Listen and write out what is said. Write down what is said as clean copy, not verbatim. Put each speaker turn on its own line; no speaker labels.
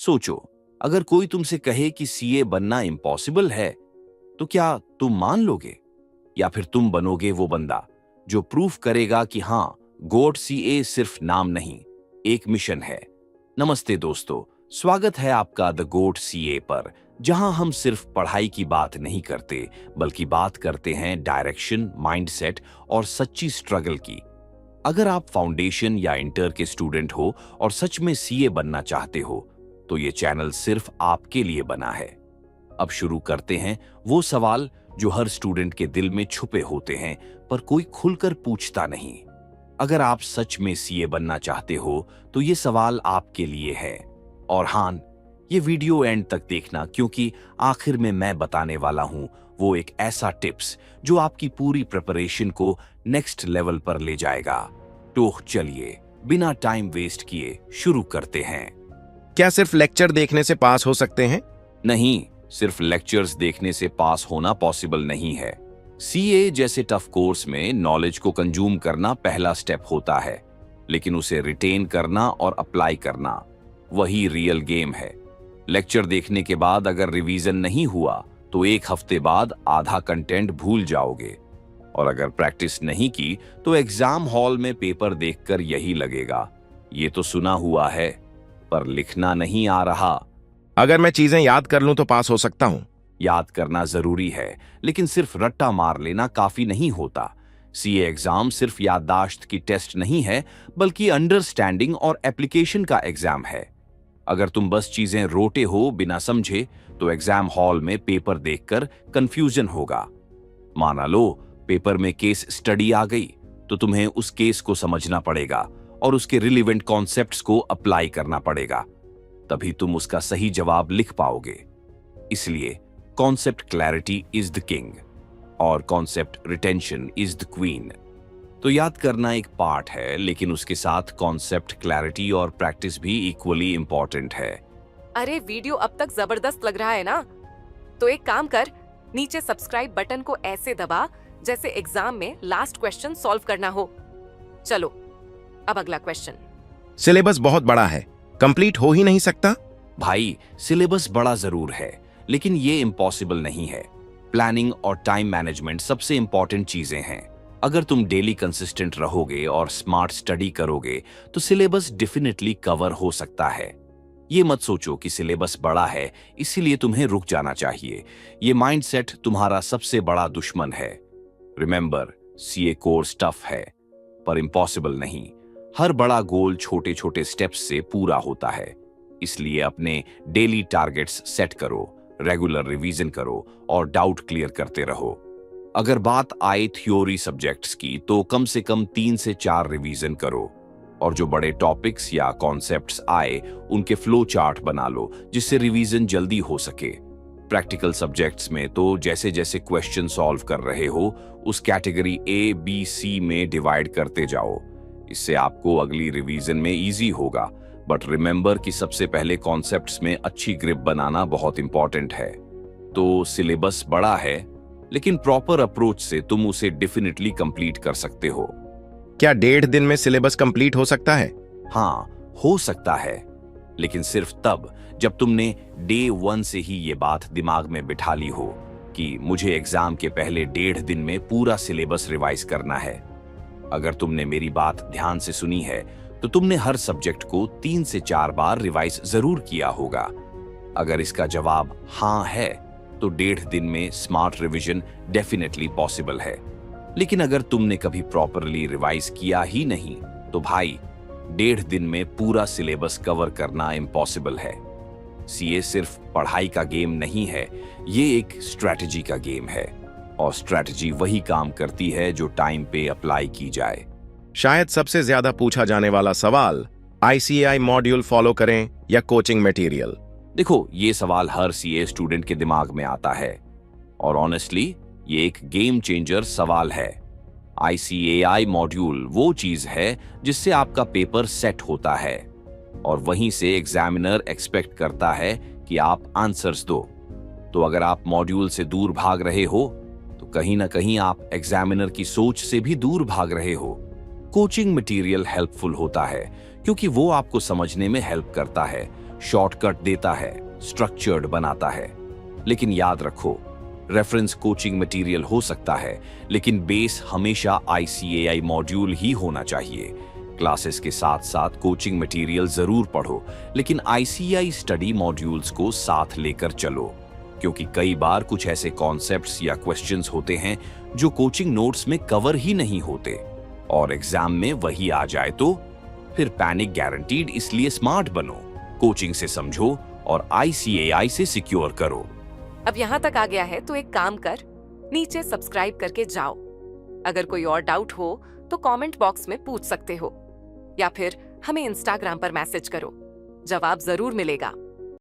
सोचो, अगर कोई तुमसे कहे कि सीए बनना इम्पॉसिबल है, तो क्या तुम मान लोगे? या फिर तुम बनोगे वो बंदा जो प्रूफ करेगा कि हाँ, गोट सीए सिर्फ नाम नहीं, एक मिशन है। नमस्ते दोस्तों, स्वागत है आपका द गोट सीए पर, जहां हम सिर्फ पढ़ाई की बात नहीं करते, बल्कि बात करते हैं डायरेक्शन, माइंडसेट और सच्ची स्ट्रगल की। अगर आप फाउंडेशन या इंटर के स्टूडेंट हो और सच में सीए बनना चाहते हो, तो ये चैनल सिर्फ आपके लिए बना है। अब शुरू करते हैं वो सवाल जो हर स्टूडेंट के दिल में छुपे होते हैं, पर कोई खुलकर पूछता नहीं। अगर आप सच में सीए बनना चाहते हो, तो ये सवाल आपके लिए है। और हाँ, ये वीडियो एंड तक देखना, क्योंकि आखिर में मैं बताने वाला हूं वो एक ऐसा टिप्स जो आपकी पूरी प्रिपरेशन को नेक्स्ट लेवल पर ले जाएगा। तो चलिए, बिना टाइम वेस्ट किए शुरू करते हैं।
क्या सिर्फ लेक्चर देखने से पास हो सकते हैं?
नहीं, सिर्फ लेक्चर्स देखने से पास होना पॉसिबल नहीं है। सीए जैसे टफ कोर्स में नॉलेज को कंज्यूम करना पहला स्टेप होता है, लेकिन उसे रिटेन करना और अप्लाई करना, वही रियल गेम है। लेक्चर देखने के बाद अगर रिवीजन नहीं हुआ, तो एक हफ्ते बाद आधा कंटेंट भूल जाओगे। और अगर प्रैक्टिस नहीं की, तो एग्जाम हॉल में पेपर देखकर यही लगेगा, ये तो सुना हुआ है, पर लिखना नहीं आ रहा।
अगर मैं चीजें याद कर लूं तो पास हो सकता हूं?
याद करना जरूरी है, लेकिन सिर्फ रट्टा मार लेना काफी नहीं होता। सीए एग्जाम सिर्फ याददाश्त की टेस्ट नहीं है, बल्कि अंडरस्टैंडिंग और एप्लीकेशन का एग्जाम है। अगर तुम बस चीजें रोटे हो बिना समझे, तो एग्जाम हॉल में पेपर देखकर कंफ्यूजन होगा। माना लो पेपर में केस स्टडी आ गई, तो तुम्हें उस केस को समझना पड़ेगा और उसके रिलेवेंट कॉन्सेप्ट्स को अप्लाई करना पड़ेगा, तभी तुम उसका सही जवाब लिख पाओगे। इसलिए concept clarity is the king और concept retention is the queen. तो याद करना एक पार्ट है, लेकिन उसके साथ कॉन्सेप्ट क्लैरिटी और प्रैक्टिस भी इक्वली इंपॉर्टेंट है।
अरे वीडियो अब तक जबरदस्त लग रहा है ना? तो एक काम कर, नीचे सब्सक्राइब बटन को ऐसे दबा जैसे एग्जाम में लास्ट क्वेश्चन सॉल्व करना हो। चलो, अब अगला क्वेश्चन।
सिलेबस बहुत बड़ा है, कंप्लीट हो ही नहीं सकता?
भाई, सिलेबस बड़ा जरूर है, लेकिन ये इम्पॉसिबल नहीं है। प्लानिंग और टाइम मैनेजमेंट सबसे इंपॉर्टेंट चीजें हैं। अगर तुम डेली कंसिस्टेंट रहोगे और स्मार्ट स्टडी करोगे, तो सिलेबस डेफिनेटली कवर हो सकता है। ये मत सोचो कि सिलेबस बड़ा है इसीलिए तुम्हें रुक जाना चाहिए। ये माइंडसेट तुम्हारा सबसे बड़ा दुश्मन है। रिमेंबर, सीए कोर्स टफ है, पर इम्पॉसिबल नहीं। हर बड़ा गोल छोटे छोटे स्टेप्स से पूरा होता है। इसलिए अपने डेली टारगेट्स सेट करो, रेगुलर रिवीजन करो और डाउट क्लियर करते रहो। अगर बात आए थ्योरी सब्जेक्ट्स की, तो कम से कम 3 से 4 रिवीजन करो, और जो बड़े टॉपिक्स या कॉन्सेप्ट्स आए उनके फ्लो चार्ट बना लो, जिससे रिवीजन जल्दी हो सके। प्रैक्टिकल सब्जेक्ट्स में तो जैसे जैसे क्वेश्चन सॉल्व कर रहे हो, उस कैटेगरी ए, बी, सी में डिवाइड करते जाओ। इससे आपको अगली रिवीजन में इजी होगा। बट रिमेंबर कि सबसे पहले कॉन्सेप्ट्स में अच्छी ग्रिप बनाना बहुत इंपॉर्टेंट है। तो सिलेबस बड़ा है, लेकिन प्रॉपर अप्रोच से तुम उसे डेफिनेटली कंप्लीट कर सकते हो।
क्या 1.5 दिन में सिलेबस कंप्लीट हो सकता है?
हाँ, हो सकता है, लेकिन सिर्फ तब जब तुमने डे 1 से ही ये बात दिमाग में बिठा ली हो कि मुझे एग्जाम के पहले 1.5 दिन में पूरा सिलेबस रिवाइज करना है। अगर तुमने मेरी बात ध्यान से सुनी है, तो तुमने हर सब्जेक्ट को 3 से 4 बार रिवाइज जरूर किया होगा। अगर इसका जवाब हाँ है, तो 1.5 दिन में स्मार्ट रिवीजन डेफिनेटली पॉसिबल है। लेकिन अगर तुमने कभी प्रॉपरली रिवाइज किया ही नहीं, तो भाई 1.5 दिन में पूरा सिलेबस कवर करना इम्पॉसिबल है। सीए सिर्फ पढ़ाई का गेम नहीं है, ये एक स्ट्रैटेजी का गेम है, और स्ट्रैटेजी वही काम करती है जो टाइम पे अप्लाई की जाए।
शायद सबसे ज्यादा पूछा जाने वाला सवाल, आईसीएआई मॉड्यूल फॉलो करें या कोचिंग मटेरियल?
देखो, ये सवाल हर सीए स्टूडेंट के दिमाग में आता है, और ऑनेस्टली ये एक गेम चेंजर सवाल है। आईसीएआई मॉड्यूल वो चीज है जिससे आपका पेपर सेट होता है, और वहीं से एग्जामिनर एक्सपेक्ट करता है कि आप आंसर्स दो। तो अगर आप मॉड्यूल से दूर भाग रहे हो, तो कहीं ना कहीं आप एग्जामिनर की सोच से भी दूर भाग रहे हो। कोचिंग मटेरियल हेल्पफुल होता है, क्योंकि वो आपको समझने में हेल्प करता है, शॉर्टकट देता है, स्ट्रक्चर्ड बनाता है। लेकिन याद रखो, रेफरेंस कोचिंग मटेरियल हो सकता है, लेकिन बेस हमेशा ICAI मॉड्यूल ही होना चाहिए। क्लासेस के साथ साथ कोचिंग मटेरियल जरूर पढ़ो, लेकिन ICAI स्टडी मॉड्यूल्स को साथ लेकर चलो, क्योंकि कई बार कुछ ऐसे कॉन्सेप्ट्स या क्वेश्चंस होते हैं जो कोचिंग नोट्स में कवर ही नहीं होते और एग्जाम में वही आ जाए तो फिर पैनिक गारंटीड। इसलिए स्मार्ट बनो, कोचिंग से समझो और ICAI से सिक्योर करो।
अब यहाँ तक आ गया है तो एक काम कर, नीचे सब्सक्राइब करके जाओ। अगर कोई और डाउट हो तो कमेंट बॉक्स में पूछ सकते हो या फिर हमें इंस्टाग्राम पर मैसेज करो, जवाब जरूर मिलेगा।